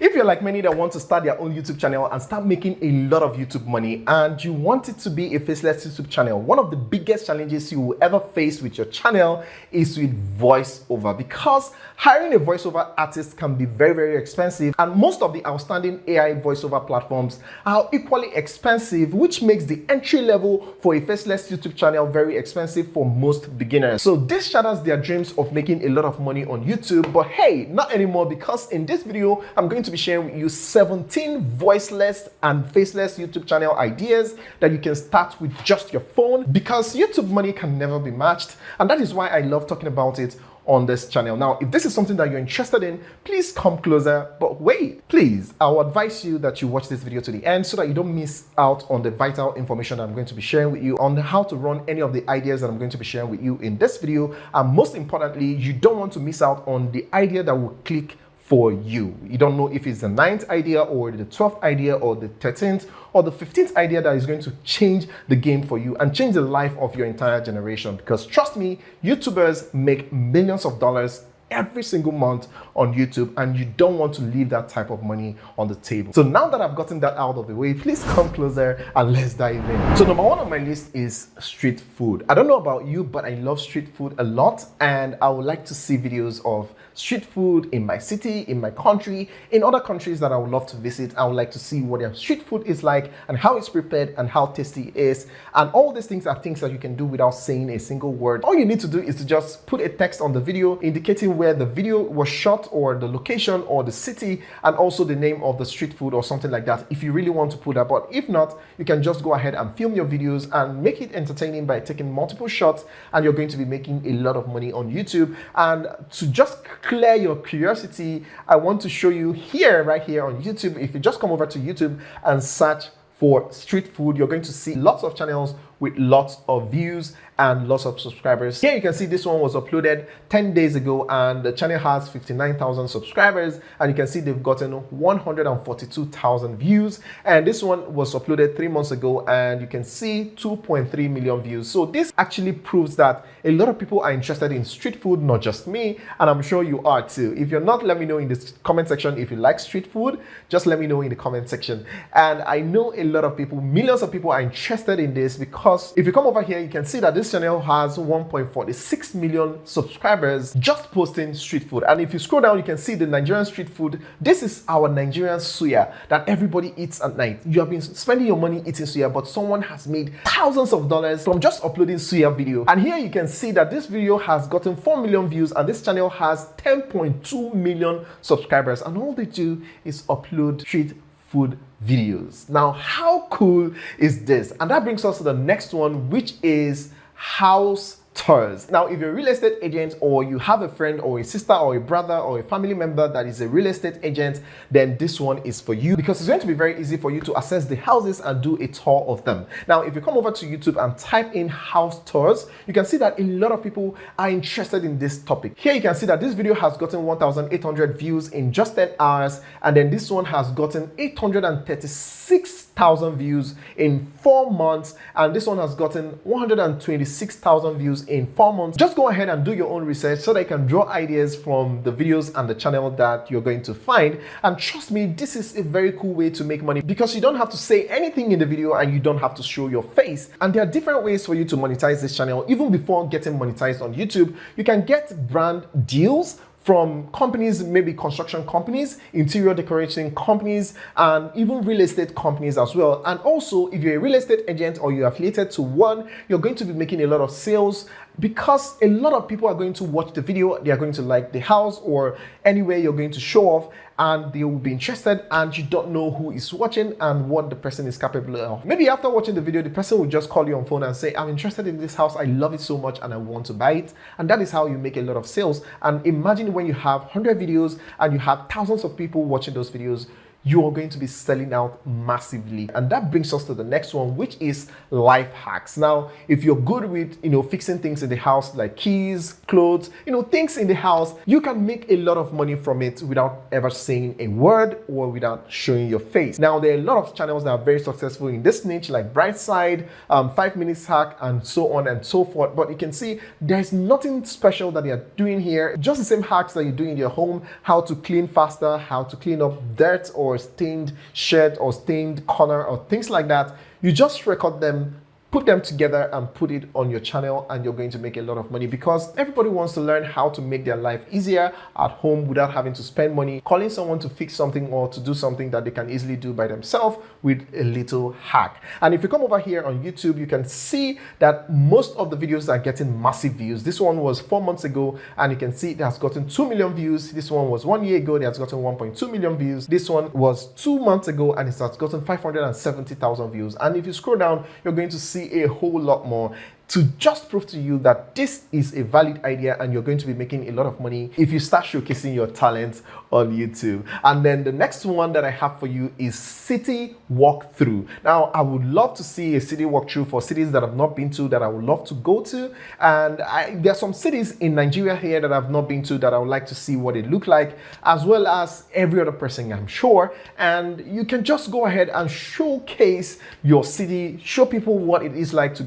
If you're like many that want to start their own YouTube channel and start making a lot of YouTube money, and you want it to be a faceless YouTube channel, one of the biggest challenges you will ever face with your channel is with voiceover, because hiring a voiceover artist can be very, very expensive, and most of the outstanding AI voiceover platforms are equally expensive, which makes the entry level for a faceless YouTube channel very expensive for most beginners. So this shatters their dreams of making a lot of money on YouTube. But hey, not anymore, because in this video I'm going to be sharing with you 17 voiceless and faceless YouTube channel ideas that you can start with just your phone, because YouTube money can never be matched, and that is why I love talking about it on this channel. Now, if this is something that you're interested in, please come closer. But wait, please, I will advise you that you watch this video to the end so that you don't miss out on the vital information that I'm going to be sharing with you on how to run any of the ideas that I'm going to be sharing with you in this video. And most importantly, you don't want to miss out on the idea that will click for you. You don't know if it's the 9th idea or the 12th idea or the 13th or the 15th idea that is going to change the game for you and change the life of your entire generation. Because trust me, YouTubers make millions of dollars every single month on YouTube, and you don't want to leave that type of money on the table. So now that I've gotten that out of the way, please come closer and let's dive in. So number 1 on my list is street food. I don't know about you, but I love street food a lot, and I would like to see videos of street food in my city, in my country, in other countries that I would love to visit. I would like to see what their street food is like and how it's prepared and how tasty it is. And all these things are things that you can do without saying a single word. All you need to do is to just put a text on the video indicating where the video was shot, or the location or the city, and also the name of the street food or something like that, if you really want to put that. But if not, you can just go ahead and film your videos and make it entertaining by taking multiple shots, and you're going to be making a lot of money on YouTube. And to just clear your curiosity, I want to show you here, right here on YouTube. If you just come over to YouTube and search for street food, you're going to see lots of channels with lots of views and lots of subscribers. Here you can see this one was uploaded 10 days ago, and the channel has 59,000 subscribers, and you can see they've gotten 142,000 views. And this one was uploaded 3 months ago, and you can see 2.3 million views. So this actually proves that a lot of people are interested in street food, not just me, and I'm sure you are too. If you're not, let me know in the comment section. If you like street food, just let me know in the comment section. And I know a lot of people, millions of people are interested in this, because if you come over here, you can see that this channel has 1.46 million subscribers just posting street food. And if you scroll down, you can see the Nigerian street food. This is our Nigerian suya that everybody eats at night. You have been spending your money eating suya, but someone has made thousands of dollars from just uploading suya video. And here you can see that this video has gotten 4 million views, and this channel has 10.2 million subscribers, and all they do is upload street food videos. Now, how cool is this? And that brings us to the next one, which is house tours. Now, if you're a real estate agent, or you have a friend or a sister or a brother or a family member that is a real estate agent, then this one is for you, because it's going to be very easy for you to access the houses and do a tour of them. Now, if you come over to YouTube and type in house tours, you can see that a lot of people are interested in this topic. Here you can see that this video has gotten 1,800 views in just 10 hours, and then this one has gotten 836,000 views in 4 months, and this one has gotten 126,000 views in 4 months. Just go ahead and do your own research so that you can draw ideas from the videos and the channel that you're going to find. And trust me, this is a very cool way to make money, because you don't have to say anything in the video and you don't have to show your face. And there are different ways for you to monetize this channel. Even before getting monetized on YouTube, you can get brand deals from companies, maybe construction companies, interior decorating companies, and even real estate companies as well. And also, if you're a real estate agent or you're affiliated to one, you're going to be making a lot of sales, because a lot of people are going to watch the video, they are going to like the house or anywhere you're going to show off, and they will be interested, and you don't know who is watching and what the person is capable of. Maybe after watching the video, the person will just call you on phone and say, I'm interested in this house, I love it so much and I want to buy it. And that is how you make a lot of sales. And imagine when you have 100 videos and you have thousands of people watching those videos, you are going to be selling out massively. And that brings us to the next one, which is life hacks. Now, if you're good with, fixing things in the house like keys, clothes, things in the house, you can make a lot of money from it without ever saying a word or without showing your face. Now, there are a lot of channels that are very successful in this niche, like Brightside, 5 Minutes Hack, and so on and so forth. But you can see there's nothing special that they are doing here. Just the same hacks that you do in your home: how to clean faster, how to clean up dirt or stained shirt or stained corner or things like that. You just record them, put them together and put it on your channel, and you're going to make a lot of money, because everybody wants to learn how to make their life easier at home without having to spend money calling someone to fix something or to do something that they can easily do by themselves with a little hack. And if you come over here on YouTube, you can see that most of the videos are getting massive views. This one was 4 months ago, and you can see it has gotten 2 million views. This one was 1 year ago, it has gotten 1.2 million views. This one was 2 months ago, and it has gotten 570,000 views. And if you scroll down, you're going to see a whole lot more, to just prove to you that this is a valid idea and you're going to be making a lot of money if you start showcasing your talents on YouTube. And then the next one that I have for you is city walkthrough. Now, I would love to see a city walkthrough for cities that I've not been to, that I would love to go to. And there are some cities in Nigeria here that I've not been to that I would like to see what it look like, as well as every other person, I'm sure. And you can just go ahead and showcase your city, show people what it is like to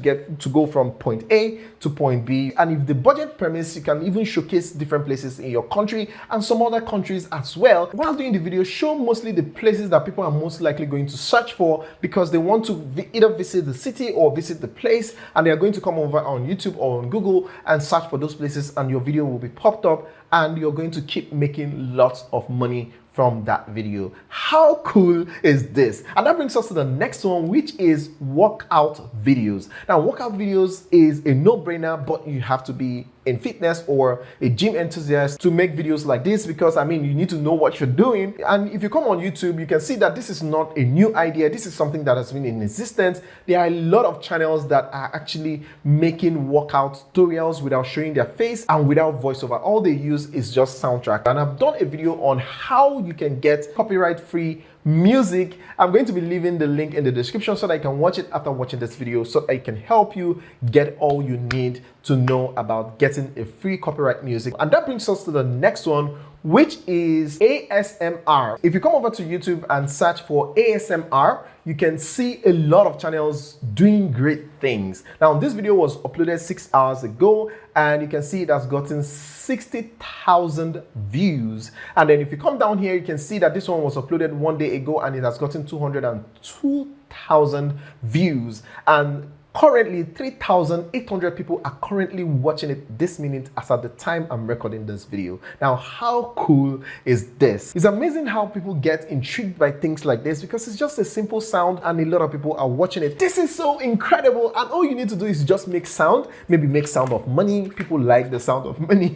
go from point A to point B. And if the budget permits, you can even showcase different places in your country and some other countries as well. While doing the video, show mostly the places that people are most likely going to search for, because they want to either visit the city or visit the place, and they are going to come over on YouTube or on Google and search for those places, and your video will be popped up, and you're going to keep making lots of money from that video. How cool is this? And that brings us to the next one, which is workout videos. Now, workout videos is a no-brainer, but you have to be in fitness or a gym enthusiast to make videos like this, because you need to know what you're doing. And if you come on YouTube, you can see that this is not a new idea. This is something that has been in existence. There are a lot of channels that are actually making workout tutorials without showing their face and without voiceover. All they use is just soundtrack. And I've done a video on how you can get copyright-free music. I'm going to be leaving the link in the description so that you can watch it after watching this video, so that it can help you get all you need to know about getting a free copyright music. And that brings us to the next one, which is ASMR. If you come over to YouTube and search for ASMR, you can see a lot of channels doing great things. Now, this video was uploaded 6 hours ago, and you can see it has gotten 60,000 views. And then if you come down here, you can see that this one was uploaded 1 day ago, and it has gotten 202,000 views. And currently, 3,800 people are currently watching it this minute as at the time I'm recording this video. Now, how cool is this? It's amazing how people get intrigued by things like this, because it's just a simple sound and a lot of people are watching it. This is so incredible, and all you need to do is just make sound, maybe make sound of money. People like the sound of money.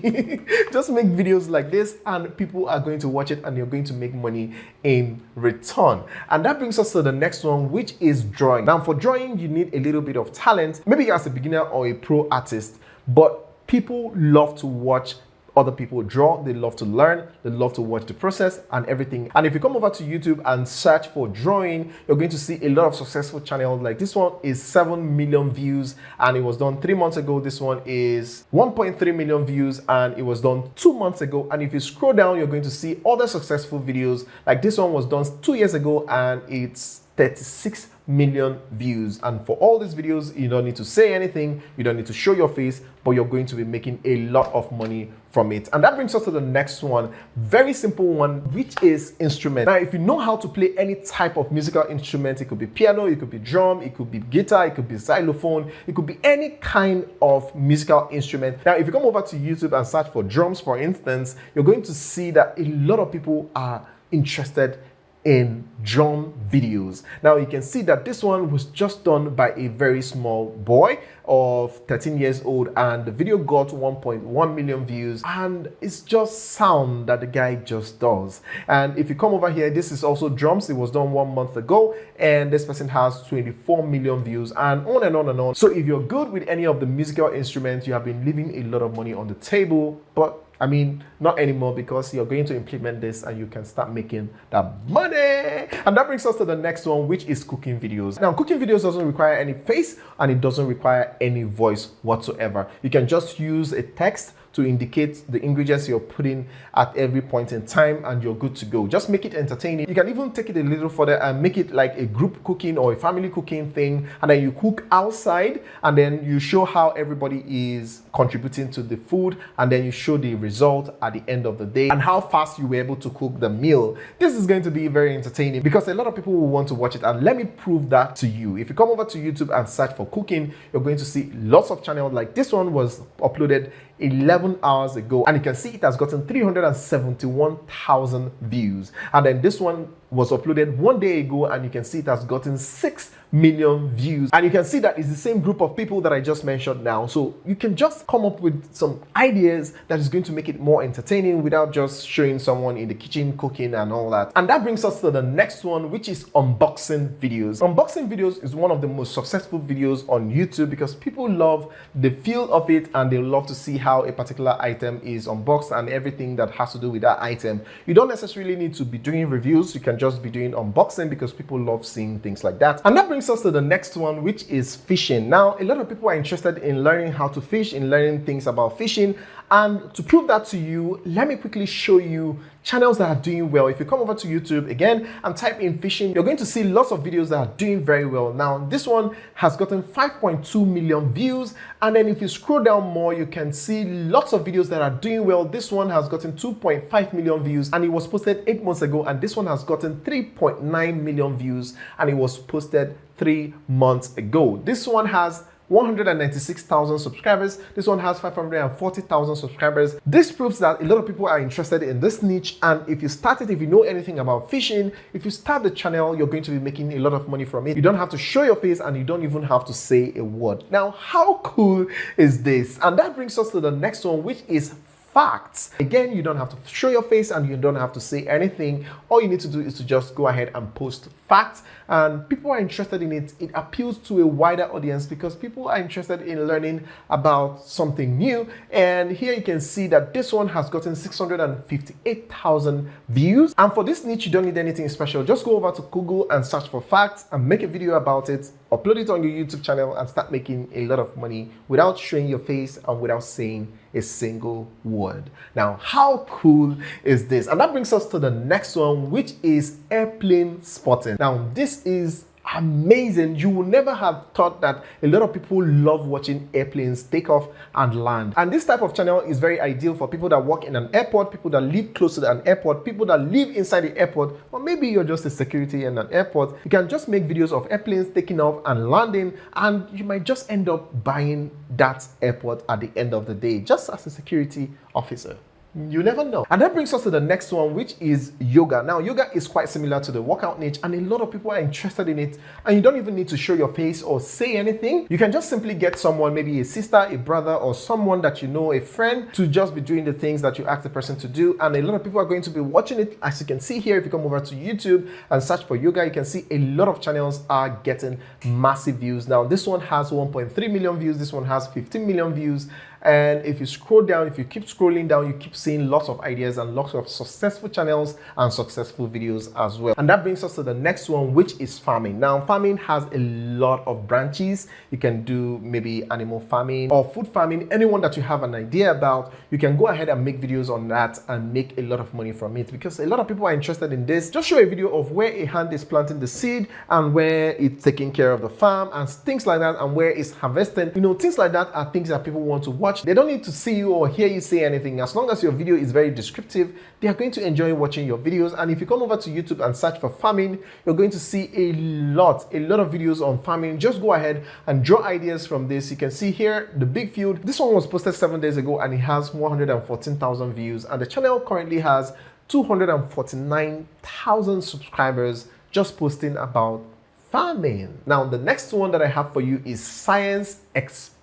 Just make videos like this and people are going to watch it, and you're going to make money in return. And that brings us to the next one, which is drawing. Now, for drawing, you need a little bit of talent, maybe as a beginner or a pro artist, but people love to watch other people draw. They love to learn, they love to watch the process and everything. And if you come over to YouTube and search for drawing, you're going to see a lot of successful channels. Like this one is 7 million views, and it was done 3 months ago. This one is 1.3 million views, and it was done 2 months ago. And if you scroll down, you're going to see other successful videos. Like this one was done 2 years ago, and it's 36 million views. And for all these videos, you don't need to say anything, you don't need to show your face, but you're going to be making a lot of money from it. And that brings us to the next one, very simple one, which is instrument. Now, if you know how to play any type of musical instrument, it could be piano, it could be drum, it could be guitar, it could be xylophone, it could be any kind of musical instrument. Now, if you come over to YouTube and search for drums, for instance, you're going to see that a lot of people are interested in drum videos. Now, you can see that this one was just done by a very small boy of 13 years old, and the video got 1.1 million views, and it's just sound that the guy just does. And if you come over here, this is also drums. It was done 1 month ago, and this person has 24 million views, and on and on and on. So if you're good with any of the musical instruments, you have been leaving a lot of money on the table, but I mean, not anymore, because you're going to implement this and you can start making that money. And that brings us to the next one, which is cooking videos. Now, cooking videos doesn't require any face and it doesn't require any voice whatsoever. You can just use a text to indicate the ingredients you're putting at every point in time and you're good to go. Just make it entertaining. You can even take it a little further and make it like a group cooking or a family cooking thing, and then you cook outside and then you show how everybody is contributing to the food, and then you show the result at the end of the day and how fast you were able to cook the meal. This is going to be very entertaining because a lot of people will want to watch it, and let me prove that to you. If you come over to YouTube and search for cooking, you're going to see lots of channels. Like this one was uploaded 11 hours ago, and you can see it has gotten 371,000 views. And then this one was uploaded 1 day ago, and you can see it has gotten 6 million views. And you can see that it's the same group of people that I just mentioned now. So you can just come up with some ideas that is going to make it more entertaining without just showing someone in the kitchen cooking and all that. And that brings us to the next one, which is unboxing videos. Unboxing videos is one of the most successful videos on YouTube because people love the feel of it and they love to see how a particular item is unboxed and everything that has to do with that item. You don't necessarily need to be doing reviews. You can just be doing unboxing because people love seeing things like that. And that brings us to the next one, which is fishing. Now, a lot of people are interested in learning how to fish, in learning things about fishing. And to prove that to you, let me quickly show you channels that are doing well. If you come over to YouTube again and type in fishing, you're going to see lots of videos that are doing very well. Now, this one has gotten 5.2 million views. And then if you scroll down more, you can see lots of videos that are doing well. This one has gotten 2.5 million views and it was posted 8 months ago. And this one has gotten 3.9 million views and it was posted 3 months ago. This one has 196,000 subscribers. This one has 540,000 subscribers. This proves that a lot of people are interested in this niche, and if you start it, if you know anything about fishing, if you start the channel, you're going to be making a lot of money from it. You don't have to show your face and you don't even have to say a word. Now, how cool is this? And that brings us to the next one, which is facts. Again, you don't have to show your face and you don't have to say anything. All you need to do is to just go ahead and post facts, and people are interested in it. It appeals to a wider audience because people are interested in learning about something new. And here you can see that this one has gotten 658,000 views. And for this niche, you don't need anything special. Just go over to Google and search for facts and make a video about it, upload it on your YouTube channel and start making a lot of money without showing your face and without saying a single word. Now, how cool is this? And that brings us to the next one, which is airplane spotting. Now, this is amazing. You will never have thought that a lot of people love watching airplanes take off and land. And this type of channel is very ideal for people that work in an airport, people that live close to an airport, people that live inside the airport, or maybe you're just a security in an airport. You can just make videos of airplanes taking off and landing, and you might just end up buying that airport at the end of the day, just as a security officer. You never know. And that brings us to the next one, which is yoga. Now, yoga is quite similar to the workout niche, and a lot of people are interested in it, and you don't even need to show your face or say anything. You can just simply get someone, maybe a sister, a brother, or someone that you know, a friend, to just be doing the things that you ask the person to do. And a lot of people are going to be watching it. As you can see here, if you come over to YouTube and search for yoga, you can see a lot of channels are getting massive views. Now, this one has 1.3 million views. This one has 15 million views. And if you scroll down, if you keep scrolling down, you keep seeing lots of ideas and lots of successful channels and successful videos as well. And that brings us to the next one, which is farming. Now, farming has a lot of branches. You can do maybe animal farming or food farming. Anyone that you have an idea about, you can go ahead and make videos on that and make a lot of money from it, because a lot of people are interested in this. Just show a video of where a hand is planting the seed and where it's taking care of the farm and things like that, and where it's harvesting. You know, things like that are things that people want to watch. They don't need to see you or hear you say anything. As long as your video is very descriptive, they are going to enjoy watching your videos. And if you come over to YouTube and search for farming, you're going to see a lot of videos on farming. Just go ahead and draw ideas from this. You can see here the big field. This one was posted 7 days ago and it has 114,000 views, and the channel currently has 249,000 subscribers just posting about farming. Now, the next one that I have for you is science experiment.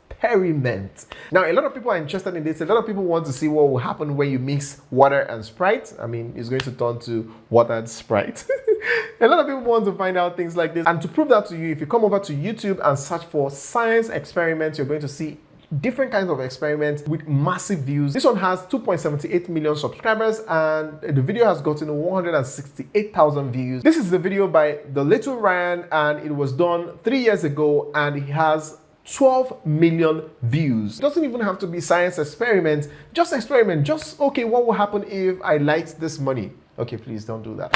Now, a lot of people are interested in this. A lot of people want to see what will happen when you mix water and Sprite. I mean, it's going to turn to water and Sprite. A lot of people want to find out things like this. And to prove that to you, if you come over to YouTube and search for science experiment, you're going to see different kinds of experiments with massive views. This one has 2.78 million subscribers and the video has gotten 168,000 views. This is the video by the little Ryan and it was done 3 years ago and it has 12 million views. It doesn't even have to be science experiment. Just experiment. Just, okay, what will happen if I light this money? Okay, please don't do that.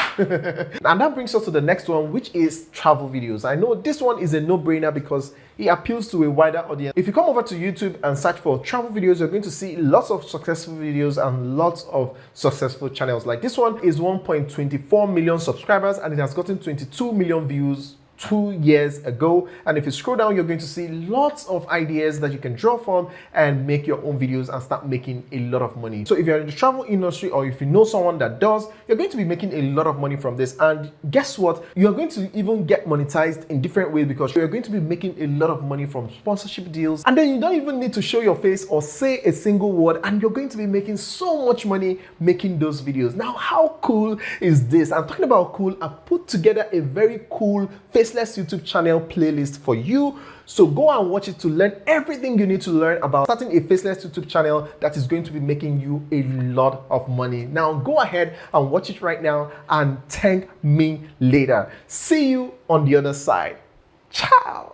And that brings us to the next one, which is travel videos. I know this one is a no-brainer because it appeals to a wider audience. If you come over to YouTube and search for travel videos, you're going to see lots of successful videos and lots of successful channels. Like this one is 1.24 million subscribers and it has gotten 22 million views 2 years ago. And if you scroll down, you're going to see lots of ideas that you can draw from and make your own videos and start making a lot of money. So if you're in the travel industry or if you know someone that does, you're going to be making a lot of money from this. And guess what? You're going to even get monetized in different ways because you're going to be making a lot of money from sponsorship deals. And then you don't even need to show your face or say a single word and you're going to be making so much money making those videos. Now, how cool is this? I'm talking about cool. I've put together a very cool Faceless YouTube channel playlist for you. So go and watch it to learn everything you need to learn about starting a Faceless YouTube channel that is going to be making you a lot of money. Now go ahead and watch it right now and thank me later. See you on the other side. Ciao.